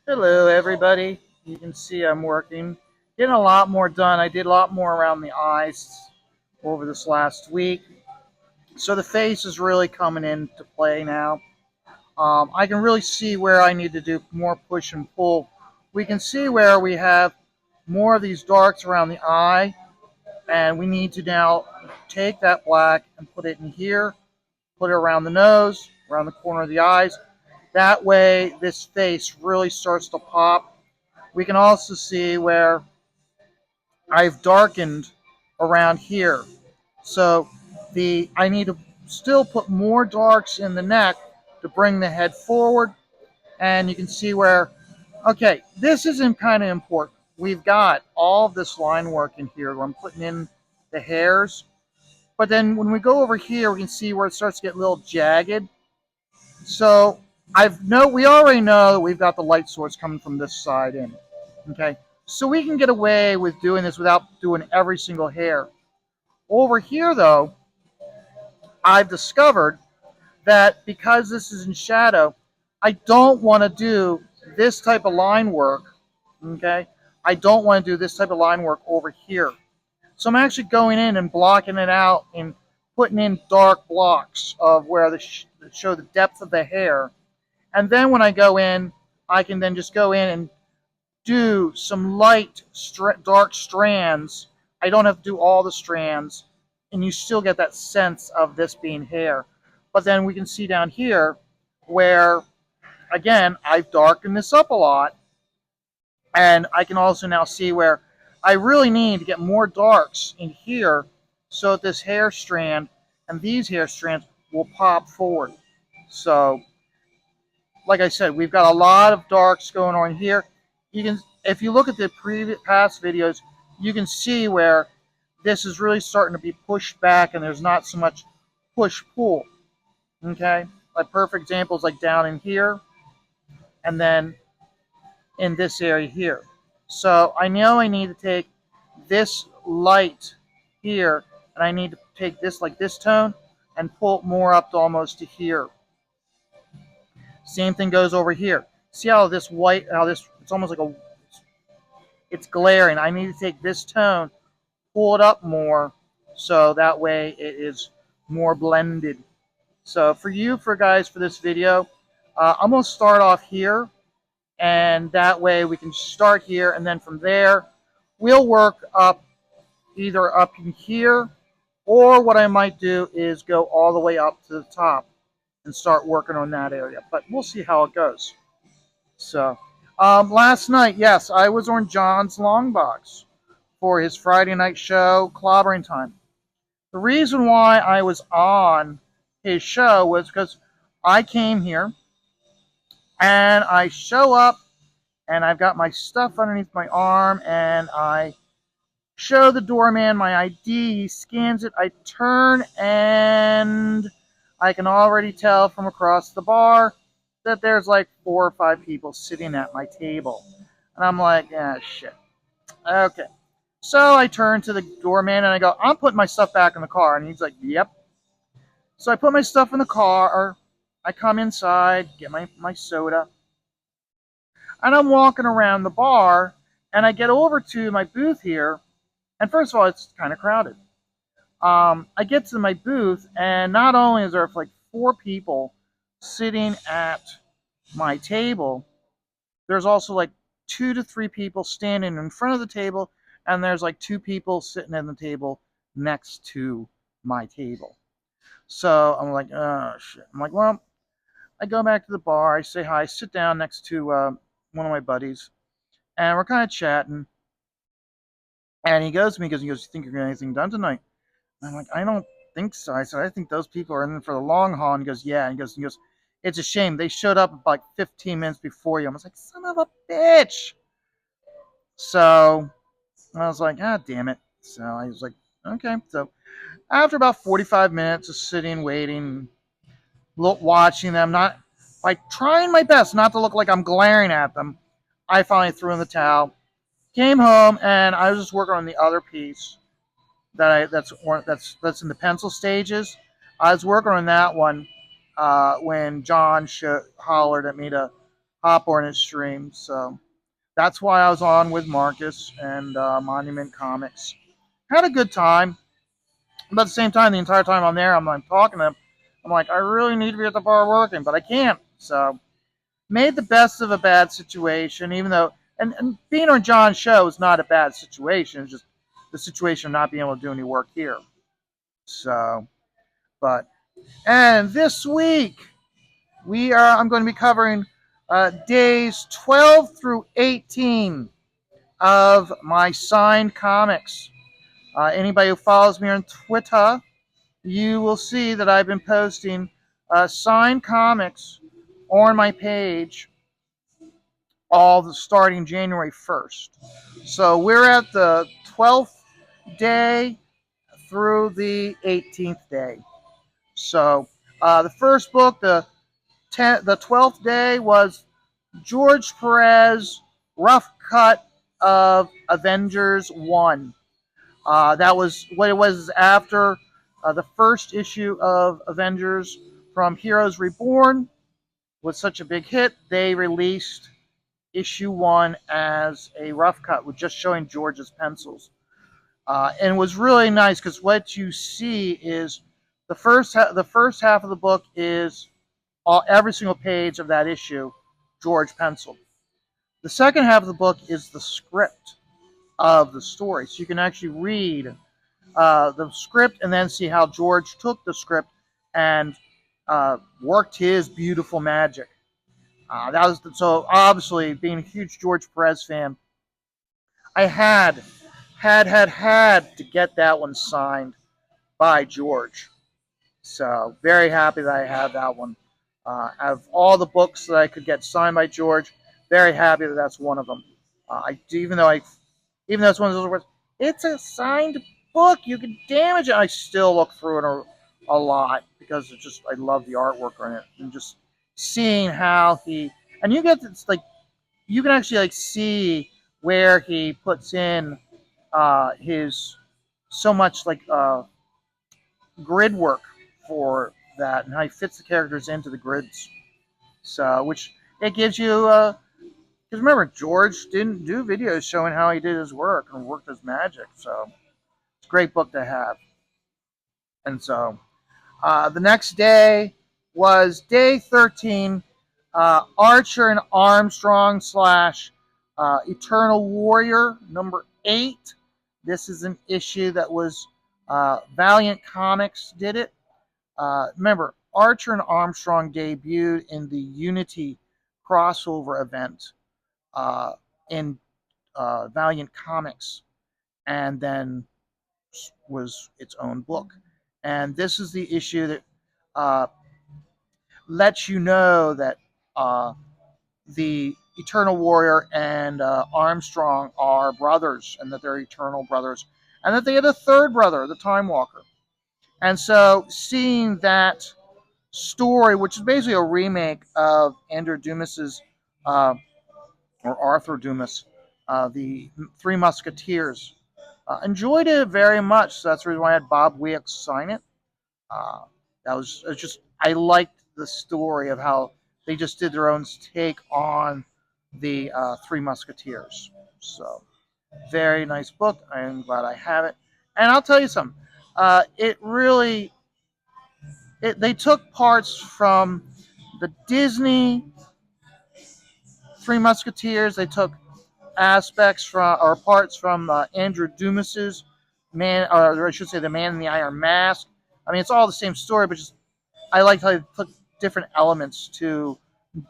Hello, everybody. You can see I'm working, getting a lot more done. I did a lot more around the eyes over this last week. So the face is really coming into play now. I can really see where I need to do more push and pull. We can see where we have more of these darks around the eye, and we need to now take that black and put it in here, put it around the nose, around the corner of the eyes. That way, this face really starts to pop. We can also see where I've darkened around here. So I need to still put more darks in the neck to bring the head forward. And you can see where, okay, this isn't kind of important. We've got all of this line work in here where I'm putting in the hairs. But then when we go over here, we can see where it starts to get a little jagged. So we already know that we've got the light source coming from this side in. Okay, so we can get away with doing this without doing every single hair. Over here, though, I've discovered that because this is in shadow, I don't want to do this type of line work. Okay, I don't want to do this type of line work over here. So I'm actually going in and blocking it out and putting in dark blocks of where show the depth of the hair. And then when I go in, I can then just go in and do some light, dark strands. I don't have to do all the strands, and you still get that sense of this being hair. But then we can see down here where, again, I've darkened this up a lot, and I can also now see where I really need to get more darks in here so that this hair strand and these hair strands will pop forward. So, like I said, we've got a lot of darks going on here. You can, if you look at the past videos, you can see where this is really starting to be pushed back and there's not so much push pull. Okay, a perfect example is like down in here and then in this area here. So I know I need to take this light here and I need to take this like this tone and pull it more up to almost to here. Same thing goes over here. See how this white, it's almost like it's glaring. I need to take this tone, pull it up more, so that way it is more blended. So for guys, for this video, I'm going to start off here, and that way we can start here, and then from there, we'll work up, either up in here, or what I might do is go all the way up to the top and start working on that area. But we'll see how it goes. So, last night, yes, I was on John's Long Box for his Friday night show, Clobbering Time. The reason why I was on his show was because I came here and I show up and I've got my stuff underneath my arm and I show the doorman my ID. He scans it. I turn and I can already tell from across the bar that there's like 4 or 5 people sitting at my table. And I'm like, shit. Okay. So I turn to the doorman and I go, I'm putting my stuff back in the car. And he's like, yep. So I put my stuff in the car. I come inside, get my soda. And I'm walking around the bar and I get over to my booth here. And first of all, it's kind of crowded. I get to my booth and not only is there like 4 people sitting at my table, there's also like 2 to 3 people standing in front of the table, and there's like 2 people sitting at the table next to my table. So I'm like, oh shit. I'm like, well, I go back to the bar, I say hi, sit down next to one of my buddies, and we're kind of chatting. And he goes to me, you think you're getting anything done tonight? And I'm like, I don't think so. I said, I think those people are in for the long haul. And he goes, yeah. And he goes, it's a shame. They showed up like 15 minutes before you. I was like, son of a bitch. So I was like, ah, damn it. So I was like, okay. So after about 45 minutes of sitting, waiting, watching them, not by trying my best not to look like I'm glaring at them, I finally threw in the towel. Came home and I was just working on the other piece that's in the pencil stages. I was working on that one when John hollered at me to hop on his stream. So that's why I was on with Marcus and Monument Comics. Had a good time, but at the same time, the entire time I'm there, I'm like talking to him. I'm like, I really need to be at the bar working, but I can't. So made the best of a bad situation, even though and being on John's show is not a bad situation. It's just the situation of not being able to do any work here. So, but and this week I'm going to be covering days 12 through 18 of my signed comics. Anybody who follows me on Twitter, you will see that I've been posting signed comics on my page starting January 1st. So we're at the 12th day through the 18th day. So the first book, the 12th day, was George Perez rough cut of Avengers 1. That was what it was after the first issue of Avengers from Heroes Reborn was such a big hit. They released issue 1 as a rough cut with just showing George's pencils. And it was really nice because what you see is the first half of the book is every single page of that issue George penciled. The second half of the book is the script of the story, so you can actually read the script and then see how George took the script and worked his beautiful magic. So obviously, being a huge George Perez fan, I had to get that one signed by George. So very happy that I had that one. Out of all the books that I could get signed by George, very happy that that's one of them. Even though it's one of those words, it's a signed book. You can damage it. I still look through it a lot because I love the artwork on it and just seeing how and you get it's like you can actually see where he puts in his so much grid work for that and how he fits the characters into the grids. So, which it gives you, because remember, George didn't do videos showing how he did his work and worked his magic. So, it's a great book to have. And so, the next day was day 13, Archer and Armstrong slash Eternal Warrior number 8. This is an issue that was Valiant Comics did it. Remember, Archer and Armstrong debuted in the Unity crossover event in Valiant Comics, and then was its own book. And this is the issue that uh, lets you know that the Eternal Warrior and Armstrong are brothers, and that they're eternal brothers, and that they had a third brother, the Time Walker. And so, seeing that story, which is basically a remake of Andrew Dumas's, or Arthur Dumas, the Three Musketeers. Enjoyed it very much. So that's the reason why I had Bob Weeks sign it. Uh, it was just I liked the story of how they just did their own take on the Three Musketeers. So very nice book. I am glad I have it. And I'll tell you something. It really they took parts from the Disney Three Musketeers. They took aspects from or parts from Andrew Dumas's or I should say, the Man in the Iron Mask. I mean, it's all the same story, but just I like how they took different elements to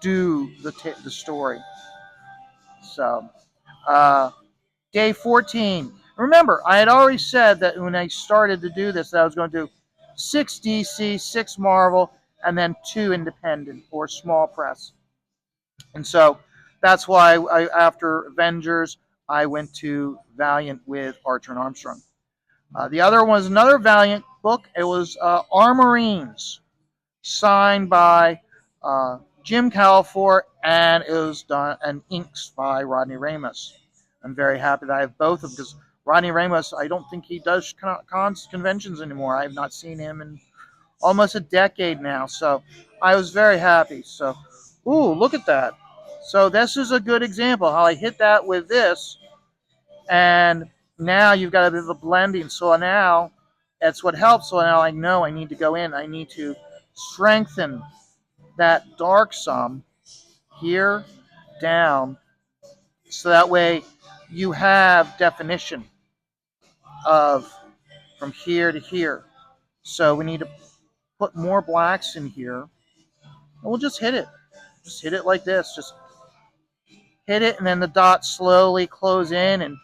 do the story. So, uh, day 14. Remember, I had already said that when I started to do this, that I was going to do 6 DC, 6 Marvel, and then 2 independent or small press. And so that's why after Avengers, I went to Valiant with Archer and Armstrong. The other one was another Valiant book. It was Armorines, signed by Jim Calfor, and it was done and inks by Rodney Ramos. I'm very happy that I have both of them because Rodney Ramos, I don't think he does conventions anymore. I have not seen him in almost a decade now, so I was very happy. So, ooh, look at that. So this is a good example how I hit that with this, and now you've got a bit of a blending. So now that's what helps. So now I know I need to go in. I need to strengthen that dark some here down, so that way you have definition of from here to here. So we need to put more blacks in here, and we'll just hit it. Just hit it like this. Just hit it, and then the dots slowly close in and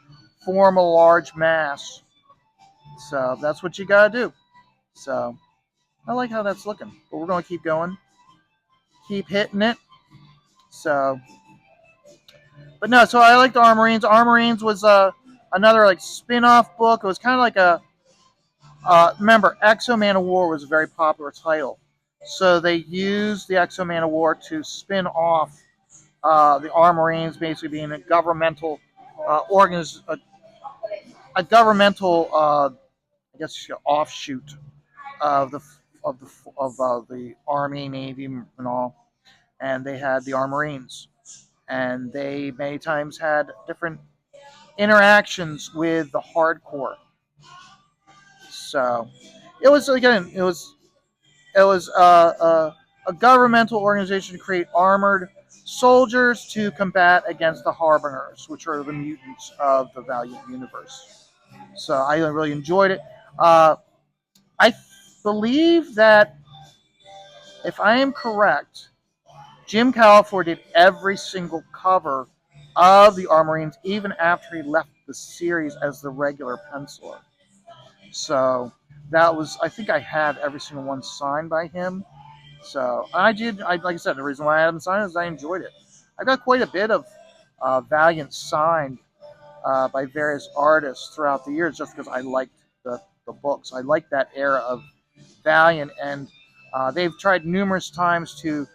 form a large mass. So that's what you gotta do. So I like how that's looking, but we're gonna keep going, keep hitting it. So, but no, so I like the Armorines. Armorines was another like spin-off book. It was kind of like a remember, Exo Man of War was a very popular title, so they used the Exo Man of War to spin off the Armorines, basically being a governmental a governmental I guess offshoot of the Army, Navy, and all. And they had the Armorines, and they many times had different interactions with the hardcore. So it was again, it was a governmental organization to create armored soldiers to combat against the Harbingers, which are the mutants of the Valiant universe. So I really enjoyed it. Uh, I believe that, if I am correct, Jim Calafor did every single cover of the Armorines, even after he left the series as the regular penciler. So that was, I think I have every single one signed by him. So I did, like I said, the reason why I had them signed is I enjoyed it. I got quite a bit of Valiant signed by various artists throughout the years, just because I liked the books. I liked that era of Valiant, and they've tried numerous times to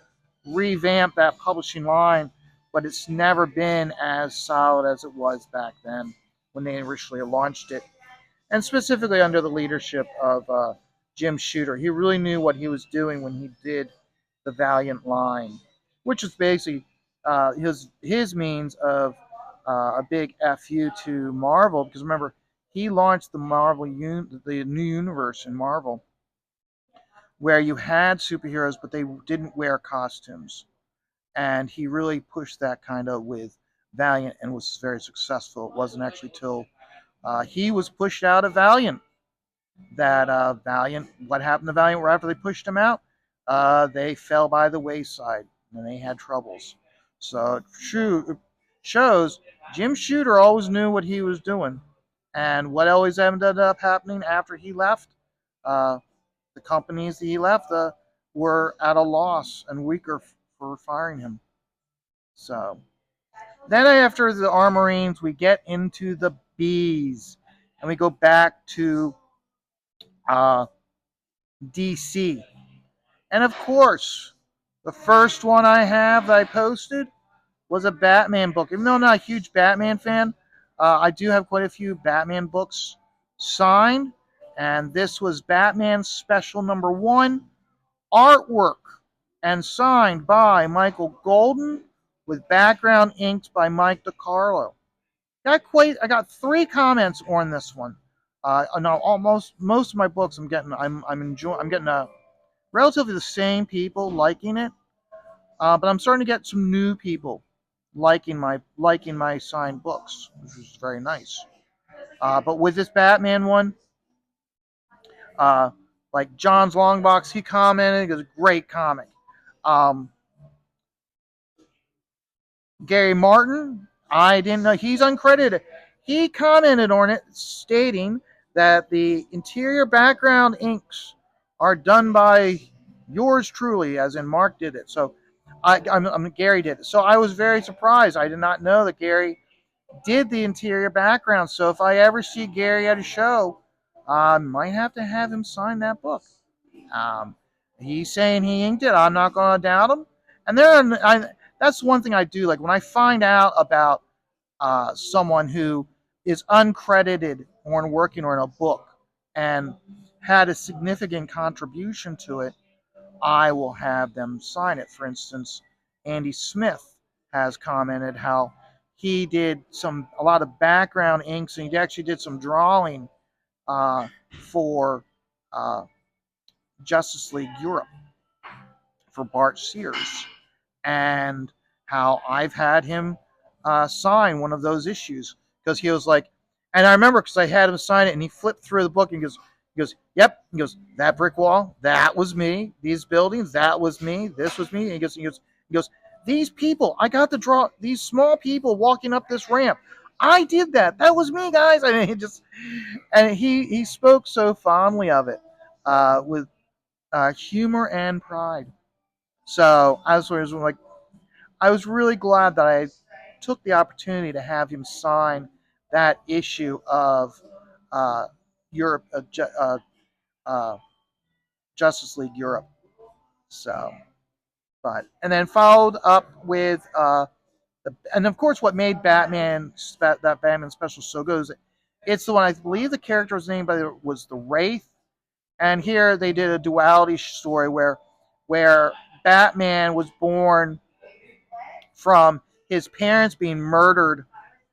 revamp that publishing line, but it's never been as solid as it was back then when they originally launched it, and specifically under the leadership of Jim Shooter. He really knew what he was doing when he did the Valiant line, which is basically his means of a big fu to Marvel. Because remember, he launched the new universe in Marvel, where you had superheroes, but they didn't wear costumes, and he really pushed that kind of with Valiant and was very successful. It wasn't actually till he was pushed out of Valiant that what happened to Valiant after they pushed him out? They fell by the wayside and they had troubles. So it shows Jim Shooter always knew what he was doing. And what always ended up happening after he left, uh, the companies that he left were at a loss and weaker for firing him. So then after the Armorines, we get into the Bees. And we go back to uh, DC. And of course, the first one I have that I posted was a Batman book. Even though I'm not a huge Batman fan, I do have quite a few Batman books signed. And this was Batman Special Number 1, artwork and signed by Michael Golden, with background inked by Mike DiCarlo. I got 3 comments on this one. No, almost most of my books I'm getting relatively the same people liking it, but I'm starting to get some new people liking my signed books, which is very nice. But with this Batman one, uh, like John's Longbox, he commented, it was a great comic. Um, Gary Martin, I didn't know, he's uncredited. He commented on it, stating that the interior background inks are done by yours truly, as in Mark did it. So Gary did it. So I was very surprised. I did not know that Gary did the interior background. So if I ever see Gary at a show, I might have to have him sign that book. Um, he's saying he inked it. I'm not going to doubt him. And that's one thing I do. Like when I find out about someone who is uncredited on working on a book and had a significant contribution to it, I will have them sign it. For instance, Andy Smith. has commented how he did a lot of background inks, and he actually did some drawing for uh, Justice League Europe for Bart Sears, and how I've had him sign one of those issues because he was like, and I remember because I had him sign it, and he flipped through the book and yep. He goes, that brick wall, that was me. These buildings, that was me. This was me. And he goes, these people, I got to draw these small people walking up this ramp. I did that. That was me, guys. I mean, he spoke so fondly of it, with humor and pride. So I was really glad that I took the opportunity to have him sign that issue of uh, Europe, uh, Justice League Europe. So, but and then followed up with and of course, what made that Batman special so good is it's the one I believe the character's name was the Wraith, and here they did a duality story where Batman was born from his parents being murdered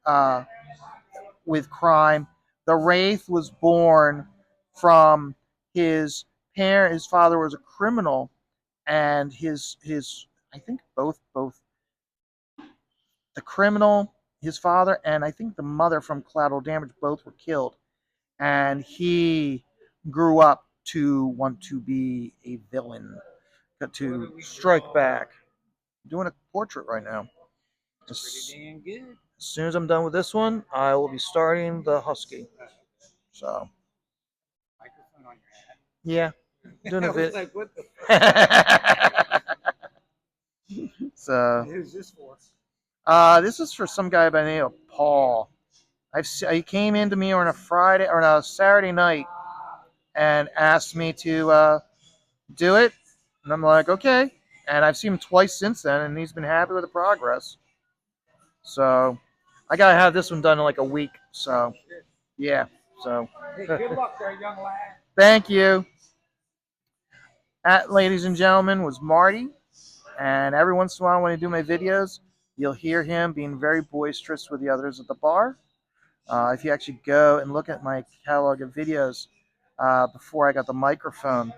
uh, with crime. The Wraith was born from his parent. His father was a criminal, and his I think both the criminal, his father, and I think the mother from collateral damage both were killed, and he grew up to want to be a villain, to strike back. I'm doing a portrait right now. As, as soon as I'm done with this one, I will be starting the Husky. So yeah, doing a bit. Like, what the so who's this for? This is for some guy by the name of Paul. He came into me on a Friday or on a Saturday night and asked me to do it, and I'm like, okay. And I've seen him twice since then, and he's been happy with the progress. So I gotta have this one done in like a week. So yeah. So hey, good luck there, young lad. Thank you. That, ladies and gentlemen, was Marty. And every once in a while, when I do my videos, you'll hear him being very boisterous with the others at the bar. If you actually go and look at my catalog of videos before I got the microphone,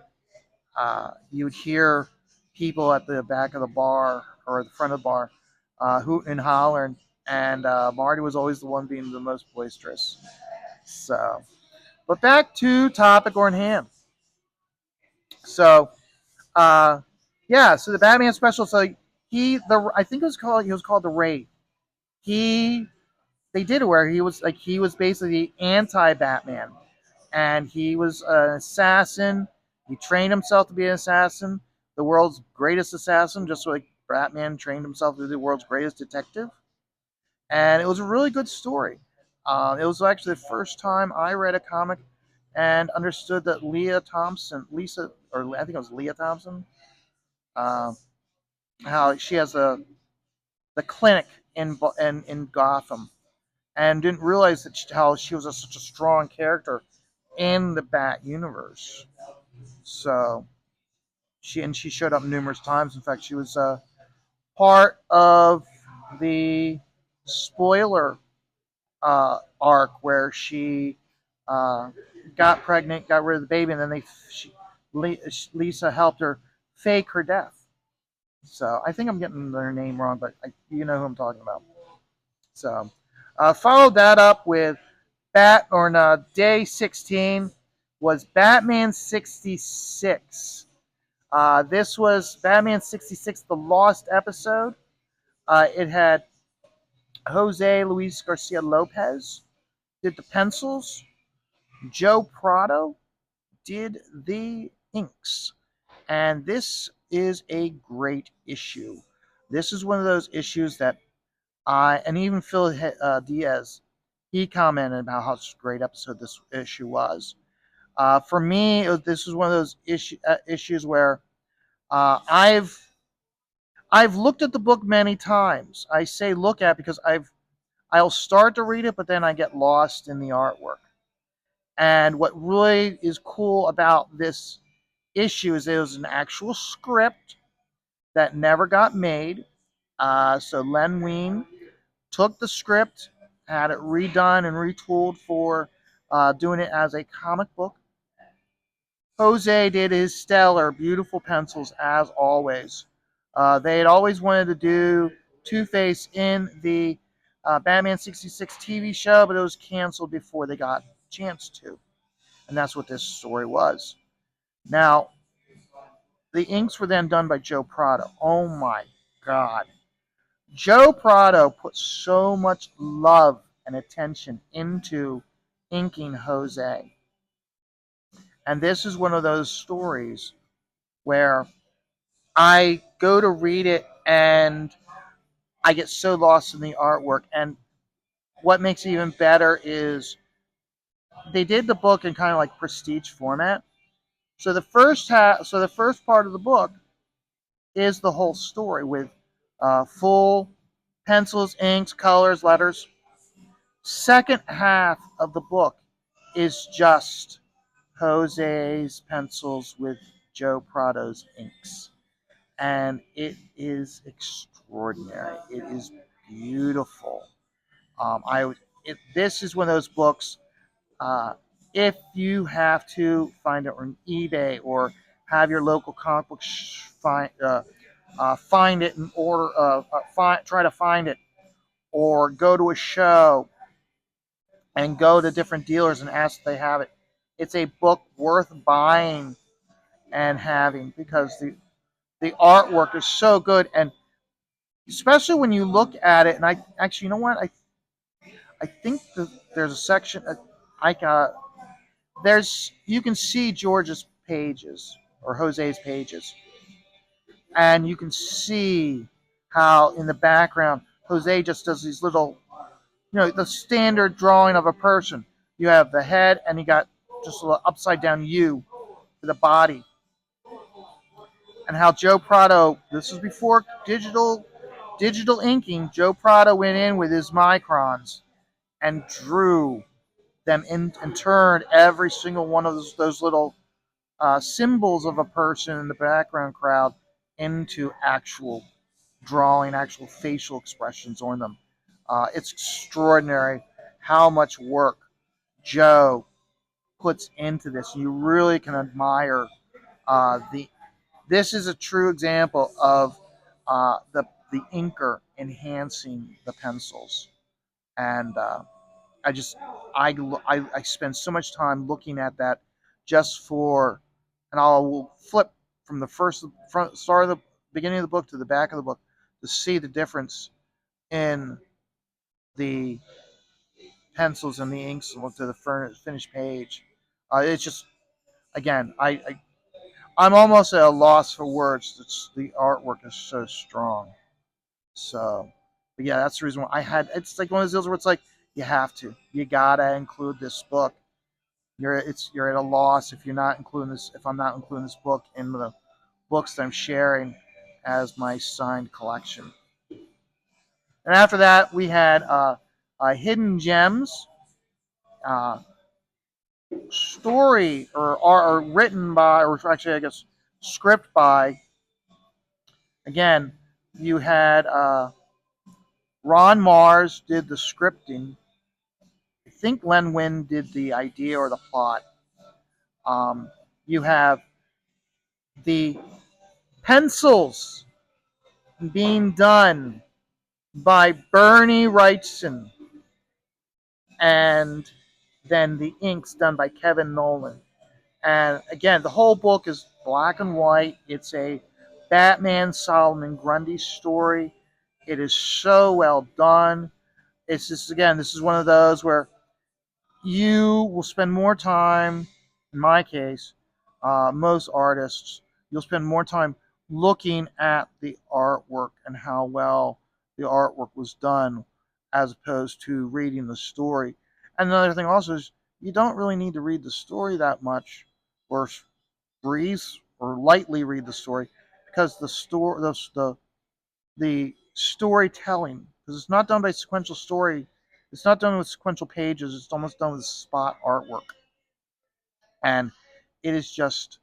you would hear people at the back of the bar or the front of the bar hooting and hollering, and Marty was always the one being the most boisterous. So, but back to topic on hand. So, uh, yeah, so the Batman special. So I think he was called the Raid. He, they did it where he was basically anti-Batman, and he was an assassin. He trained himself to be an assassin, the world's greatest assassin, just like Batman trained himself to be the world's greatest detective. And it was a really good story. It was actually the first time I read a comic and understood that I think it was Leah Thompson, uh, how she has the clinic in Gotham, and didn't realize how she was such a strong character in the Bat universe. So she showed up numerous times. In fact, she was part of the spoiler arc where she uh, got pregnant, got rid of the baby, and then Lisa helped her fake her death. So I think I'm getting their name wrong, but you know who I'm talking about. So followed that up with Day 16 was Batman 66. This was Batman 66, the Lost episode. It had Jose Luis Garcia Lopez did the pencils. Joe Prado did the inks. And this is a great issue. This is one of those issues that and even Phil Diaz, he commented about how great episode this issue was. For me, this was one of those issues where I've looked at the book many times. I say look at because I'll start to read it, but then I get lost in the artwork. And what really is cool about this issue is it was an actual script that never got made. So Len Wein took the script, had it redone and retooled for doing it as a comic book. Jose did his stellar, beautiful pencils as always. They had always wanted to do Two Face in the Batman 66 TV show, but it was canceled before they got a chance to. And that's what this story was. Now, the inks were then done by Joe Prado. Oh my God. Joe Prado put so much love and attention into inking Jose. And this is one of those stories where I go to read it and I get so lost in the artwork. And what makes it even better is they did the book in kind of like prestige format. So the first part of the book is the whole story with full pencils, inks, colors, letters. Second half of the book is just Jose's pencils with Joe Prado's inks. And it is extraordinary. It is beautiful. This is one of those books. Uh, if you have to find it on eBay or have your local comic book find it and order, try to find it, or go to a show and go to different dealers and ask if they have it. It's a book worth buying and having because the artwork is so good, and especially when you look at it. And I actually, you know what? I think there's a section. I there's you can see George's pages or Jose's pages, and you can see how in the background Jose just does these little, the standard drawing of a person. You have the head, and you got just a little upside down U for the body, and how Joe Prado. This is before digital inking. Joe Prado went in with his microns and drew them in and turned every single one of those little symbols of a person in the background crowd into actual drawing, actual facial expressions on them. It's extraordinary how much work Joe puts into this. You really can admire the. This is a true example of the inker enhancing the pencils, and I just I spend so much time looking at that just for, and I'll flip from the first front start of the beginning of the book to the back of the book to see the difference in the pencils and the inks and look to the finished page. It's just again I'm almost at a loss for words. The artwork is so strong. So, but yeah, that's the reason why I had. It's like one of those deals where it's like you gotta include this book. You're at a loss if you're not including this. If I'm not including this book in the books that I'm sharing as my signed collection. And after that, we had Hidden Gems, uh, story or written by, or actually I guess script by. Again, you had Ron Mars did the scripting. I think Len Wein did the idea or the plot. Um, you have the pencils being done by Bernie Wrightson, and then the inks done by Kevin Nolan. And again, the whole book is black and white. It's a Batman Solomon Grundy story. It is so well done. It's just, again, this is one of those where you will spend more time, in my case, most artists, you'll spend more time looking at the artwork and how well the artwork was done as opposed to reading the story. And another thing also is you don't really need to read the story that much or breeze or lightly read the story because the storytelling, because it's not done by sequential story, it's not done with sequential pages, it's almost done with spot artwork, and it is just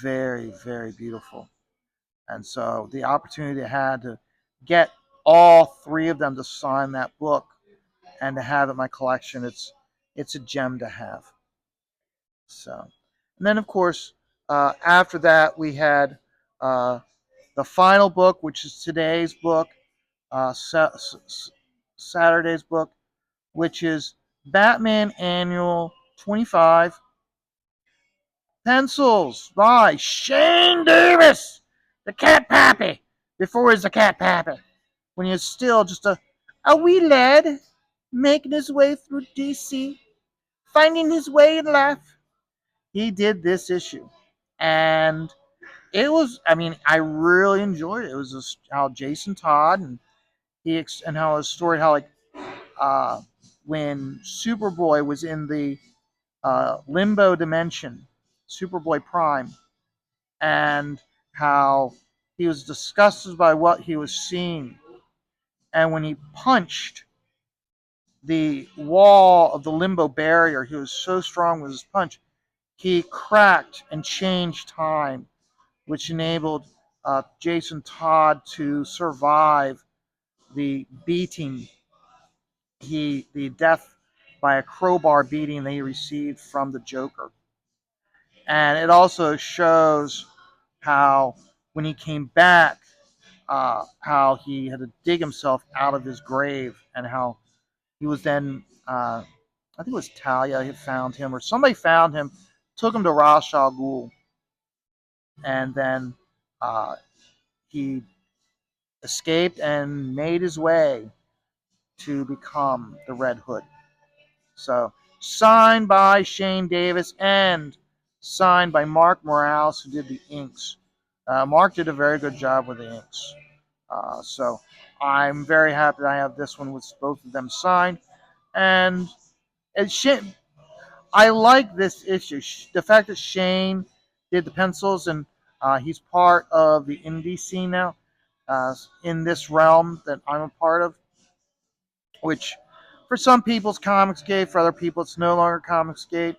very, very beautiful. And so the opportunity I had to get all three of them to sign that book and to have it in my collection. It's a gem to have. So, and then of course, after that we had uh, the final book, which is today's book, Saturday's book, which is Batman Annual 25 Pencils by Shane Davis, the Cat Pappy. Before he was the Cat Pappy, when he was still just a wee lad making his way through DC, finding his way in life. He did this issue, and it was. I mean, I really enjoyed it. It was how Jason Todd and and how his story, how like uh, when Superboy was in the limbo dimension, Superboy Prime, and how he was disgusted by what he was seeing, and when he punched the wall of the limbo barrier, he was so strong with his punch, he cracked and changed time, which enabled Jason Todd to survive the beating the death by a crowbar beating that he received from the Joker. And it also shows how when he came back, how he had to dig himself out of his grave, and how he was then, I think it was Talia who found him, or somebody found him, took him to Ra's al Ghul, and then uh, he escaped and made his way to become the Red Hood. So, signed by Shane Davis and signed by Mark Morales, who did the inks. Mark did a very good job with the inks. So, I'm very happy that I have this one with both of them signed. And I like this issue. The fact that Shane did the pencils, and he's part of the indie scene now in this realm that I'm a part of, which for some people it's Comicsgate, for other people it's no longer Comicsgate.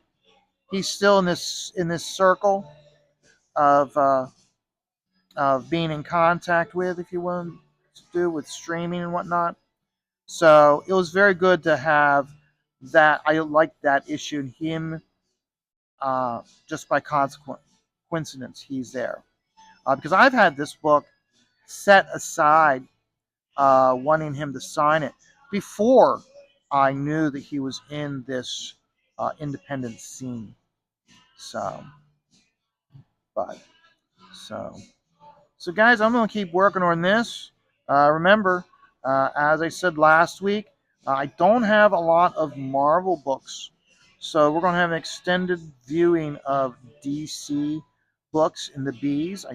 He's still in this circle of being in contact with, if you want to do with streaming and whatnot. So it was very good to have that. I liked that issue, and him just by coincidence he's there because I've had this book set aside, wanting him to sign it before I knew that he was in this independent scene. So, but so so guys, I'm gonna keep working on this. Remember, as I said last week, I don't have a lot of Marvel books, so we're gonna have an extended viewing of DC books in the B's.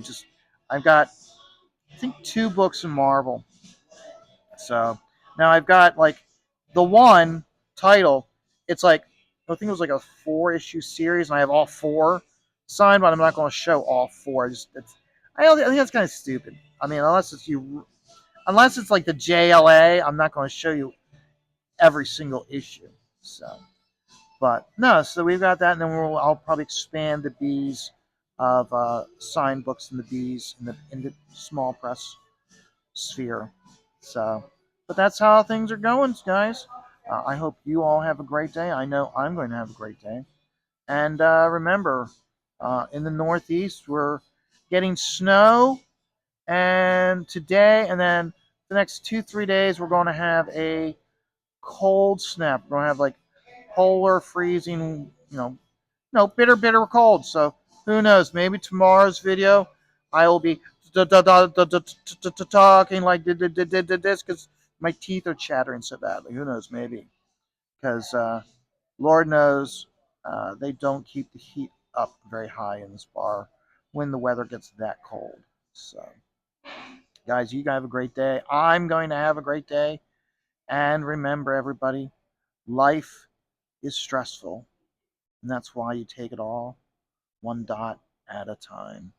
I've got I think two books in Marvel. So now I've got like the one title. It's like I think it was like a 4 issue series, and I have all four signed, but I'm not going to show all four. I think that's kind of stupid. I mean, unless it's like the JLA, I'm not going to show you every single issue. So, but no, so we've got that, and then I'll probably expand the B's of signed books in the B's in the small press sphere. So, but that's how things are going, guys. I hope you all have a great day. I know I'm going to have a great day. And remember, in the Northeast, we're getting snow, and today, and then the next 2-3 days, we're going to have a cold snap. We're going to have like polar freezing, no, bitter, bitter cold. So who knows? Maybe tomorrow's video, I will be talking like this because my teeth are chattering so badly. Who knows? Maybe because Lord knows they don't keep the heat up very high in this bar when the weather gets that cold. So, guys, you guys have a great day. I'm going to have a great day. And remember, everybody, life is stressful. And that's why you take it all one dot at a time.